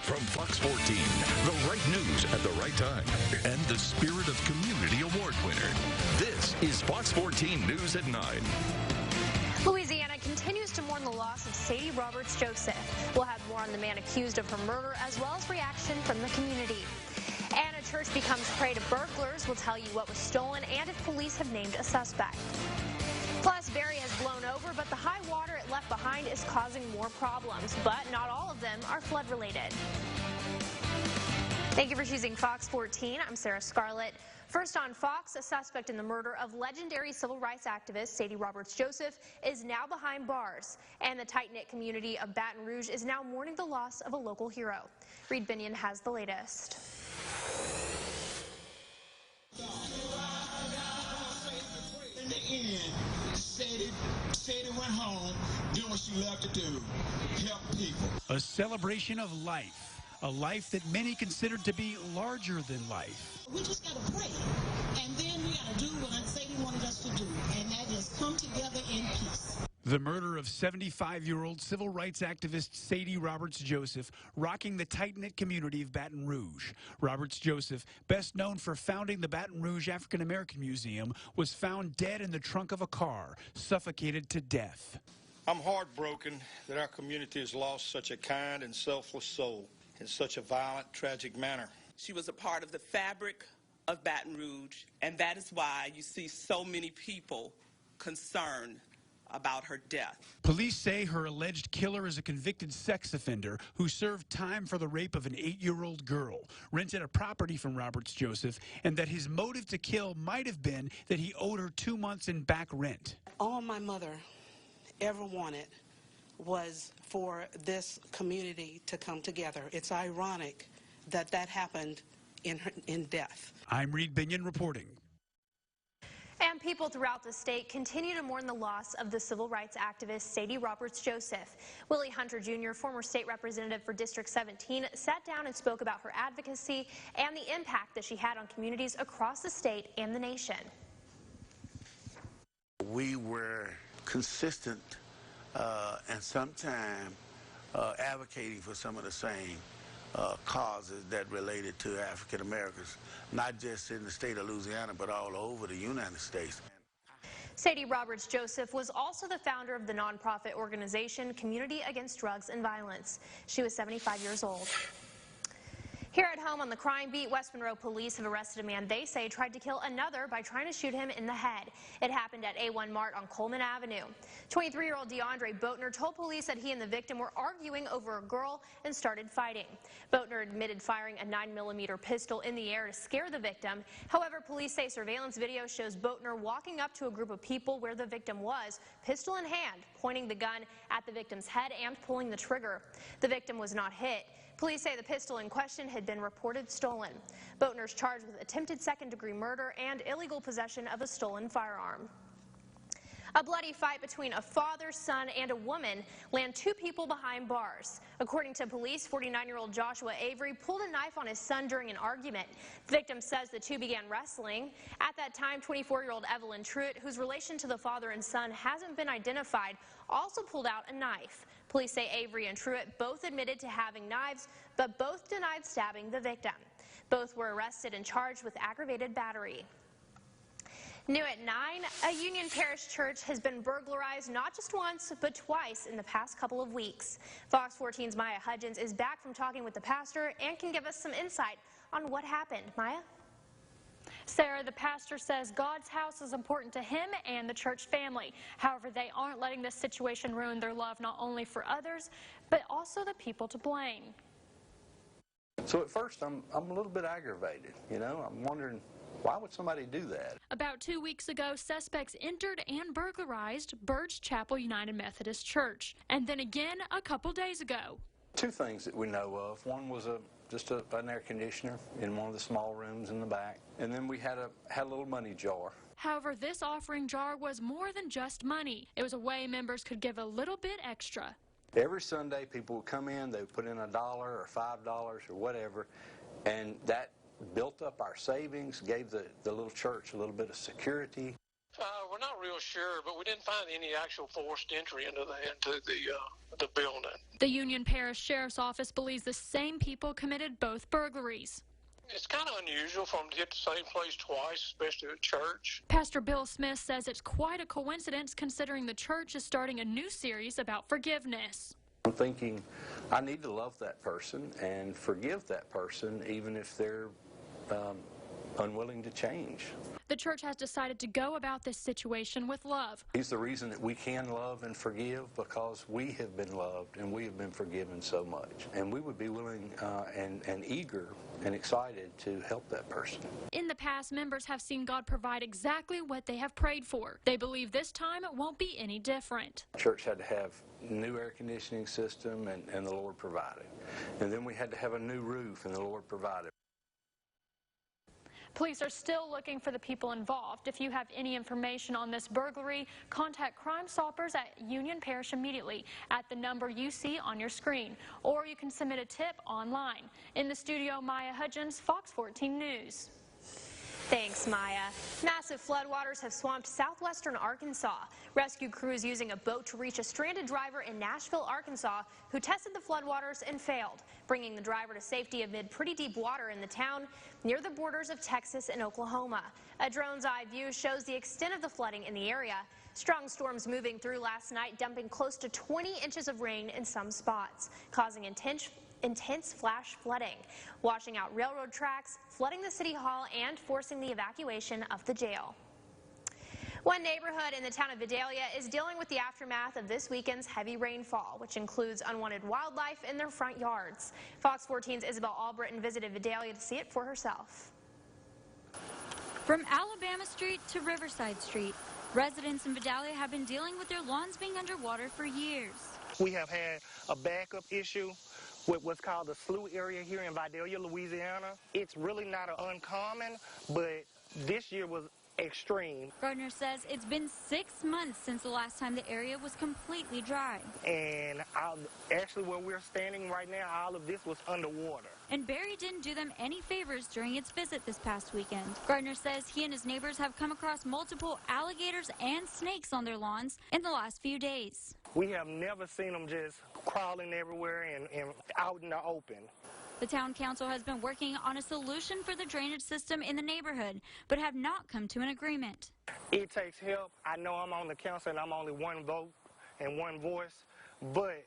From Fox 14, the right news at the right time, and the Spirit of Community Award winner. This is Fox 14 News at 9. Louisiana continues to mourn the loss of Sadie Roberts Joseph. We'll have more on the man accused of her murder, as well as reaction from the community. And a church becomes prey to burglars. We'll tell you what was stolen and if police have named a suspect. Plus, Barry has blown over, but the high water it left behind is causing more problems. But not all of them are flood-related. Thank you for choosing Fox 14. I'm Sarah Scarlett. First on Fox, a suspect in the murder of legendary civil rights activist Sadie Roberts Joseph is now behind bars. And the tight-knit community of Baton Rouge is now mourning the loss of a local hero. Reed Binion has the latest. In the end, Sadie went home, doing what she loved to do, help people. A celebration of life, a life that many considered to be larger than life. We just got to pray, and then we got to do what Sadie wanted us to do, and that is come together in peace. The murder of 75-year-old civil rights activist Sadie Roberts Joseph, rocking the tight-knit community of Baton Rouge. Roberts Joseph, best known for founding the Baton Rouge African American Museum, was found dead in the trunk of a car, suffocated to death. I'm heartbroken that our community has lost such a kind and selfless soul in such a violent, tragic manner. She was a part of the fabric of Baton Rouge, and that is why you see so many people concerned about her death. Police say her alleged killer is a convicted sex offender who served time for the rape of an 8-year-old girl, rented a property from Roberts Joseph, and that his motive to kill might have been that he owed her 2 months in back rent. All my mother ever wanted was for this community to come together. It's ironic that that happened in death. I'm Reed Binion reporting. And people throughout the state continue to mourn the loss of the civil rights activist Sadie Roberts Joseph. Willie Hunter Jr., former state representative for District 17, sat down and spoke about her advocacy and the impact that she had on communities across the state and the nation. We were consistent and sometimes advocating for some of the same causes that related to African Americans, not just in the state of Louisiana, but all over the United States. Sadie Roberts Joseph was also the founder of the nonprofit organization Community Against Drugs and Violence. She was 75 years old. Here at home on the crime beat, West Monroe police have arrested a man they say tried to kill another by trying to shoot him in the head. It happened at A1 Mart on Coleman Avenue. 23-year-old DeAndre Boatner told police that he and the victim were arguing over a girl and started fighting. Boatner admitted firing a 9mm pistol in the air to scare the victim. However, police say surveillance video shows Boatner walking up to a group of people where the victim was, pistol in hand, pointing the gun at the victim's head and pulling the trigger. The victim was not hit. Police say the pistol in question had been reported stolen. Boatner's charged with attempted second-degree murder and illegal possession of a stolen firearm. A bloody fight between a father, son, and a woman landed 2 people behind bars. According to police, 49-year-old Joshua Avery pulled a knife on his son during an argument. The victim says the two began wrestling. At that time, 24-year-old Evelyn Truitt, whose relation to the father and son hasn't been identified, also pulled out a knife. Police say Avery and Truitt both admitted to having knives, but both denied stabbing the victim. Both were arrested and charged with aggravated battery. New at 9, a Union Parish church has been burglarized not just once, but twice in the past couple of weeks. Fox 14's Maya Hudgens is back from talking with the pastor and can give us some insight on what happened. Maya? Sarah, the pastor says God's house is important to him and the church family. However, they aren't letting this situation ruin their love not only for others, but also the people to blame. So at first, I'm a little bit aggravated, you know. I'm wondering, why would somebody do that? About 2 weeks ago, suspects entered and burglarized Burge Chapel United Methodist Church. And then again a couple days ago. 2 things that we know of. One was just an air conditioner in one of the small rooms in the back. And then we had a little money jar. However, this offering jar was more than just money. It was a way members could give a little bit extra. Every Sunday, people would come in, they would put in $1 or $5 or whatever, and that built up our savings, gave the little church a little bit of security. We're not real sure, but we didn't find any actual forced entry into the the building. The Union Parish Sheriff's Office believes the same people committed both burglaries. It's kind of unusual for them to hit the same place twice, especially at church. Pastor Bill Smith says it's quite a coincidence considering the church is starting a new series about forgiveness. I'm thinking I need to love that person and forgive that person even if they're unwilling to change. The church has decided to go about this situation with love. He's the reason that we can love and forgive, because we have been loved and we have been forgiven so much. And we would be willing and eager and excited to help that person. In the past, members have seen God provide exactly what they have prayed for. They believe this time it won't be any different. The church had to have new air conditioning system, and the Lord provided. And then we had to have a new roof, and the Lord provided. Police are still looking for the people involved. If you have any information on this burglary, contact Crime Stoppers at Union Parish immediately at the number you see on your screen, or you can submit a tip online. In the studio, Maya Hudgens, Fox 14 News. Thanks, Maya. Massive floodwaters have swamped southwestern Arkansas. Rescue crews using a boat to reach a stranded driver in Nashville, Arkansas, who tested the floodwaters and failed, bringing the driver to safety amid pretty deep water in the town near the borders of Texas and Oklahoma. A drone's eye view shows the extent of the flooding in the area. Strong storms moving through last night, dumping close to 20 inches of rain in some spots, causing intense flash flooding, washing out railroad tracks, flooding the city hall, and forcing the evacuation of the jail. One neighborhood in the town of Vidalia is dealing with the aftermath of this weekend's heavy rainfall, which includes unwanted wildlife in their front yards. Fox 14's Isabel Albritton visited Vidalia to see it for herself. From Alabama Street to Riverside Street, residents in Vidalia have been dealing with their lawns being underwater for years. We have had a backup issue with what's called the slough area here in Vidalia, Louisiana. It's really not uncommon, but this year was extreme. Gardner says it's been 6 months since the last time the area was completely dry. And actually where we're standing right now, all of this was underwater. And Barry didn't do them any favors during its visit this past weekend. Gardner says he and his neighbors have come across multiple alligators and snakes on their lawns in the last few days. We have never seen them just crawling everywhere and out in the open. The town council has been working on a solution for the drainage system in the neighborhood, but have not come to an agreement. It takes help. I know I'm on the council and I'm only one vote and one voice, but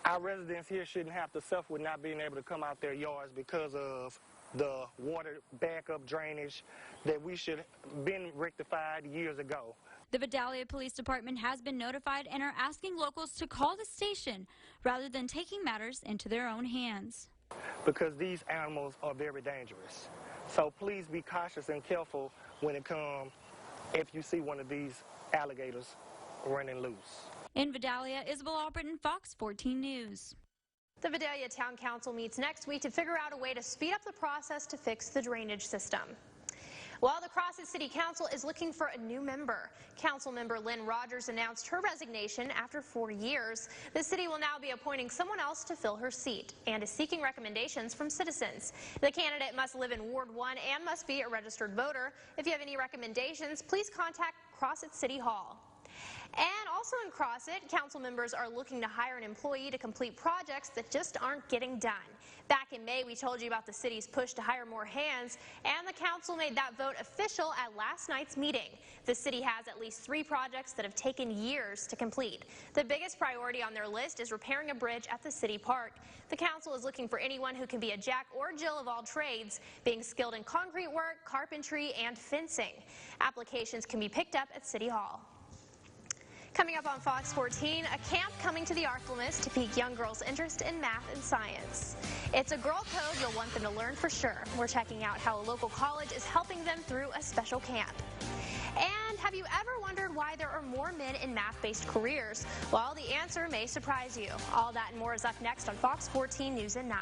our residents here shouldn't have to suffer with not being able to come out their yards because of the water backup drainage that we should have been rectified years ago. The Vidalia Police Department has been notified and are asking locals to call the station rather than taking matters into their own hands. Because these animals are very dangerous. So please be cautious and careful when it comes if you see one of these alligators running loose. In Vidalia, Isabel Albritton, Fox 14 News. The Vidalia Town Council meets next week to figure out a way to speed up the process to fix the drainage system. While the Crossett City Council is looking for a new member, Council member Lynn Rogers announced her resignation after 4 years. The city will now be appointing someone else to fill her seat and is seeking recommendations from citizens. The candidate must live in Ward 1 and must be a registered voter. If you have any recommendations, please contact Crossett City Hall. And also in Crossett, council members are looking to hire an employee to complete projects that just aren't getting done. Back in May, we told you about the city's push to hire more hands, and the council made that vote official at last night's meeting. The city has at least 3 projects that have taken years to complete. The biggest priority on their list is repairing a bridge at the city park. The council is looking for anyone who can be a Jack or Jill of all trades, being skilled in concrete work, carpentry, and fencing. Applications can be picked up at City Hall. Coming up on Fox 14, a camp coming to the Arklamas to pique young girls' interest in math and science. It's a girl code you'll want them to learn for sure. We're checking out how a local college is helping them through a special camp. And have you ever wondered why there are more men in math-based careers? Well, the answer may surprise you. All that and more is up next on Fox 14 News at 9.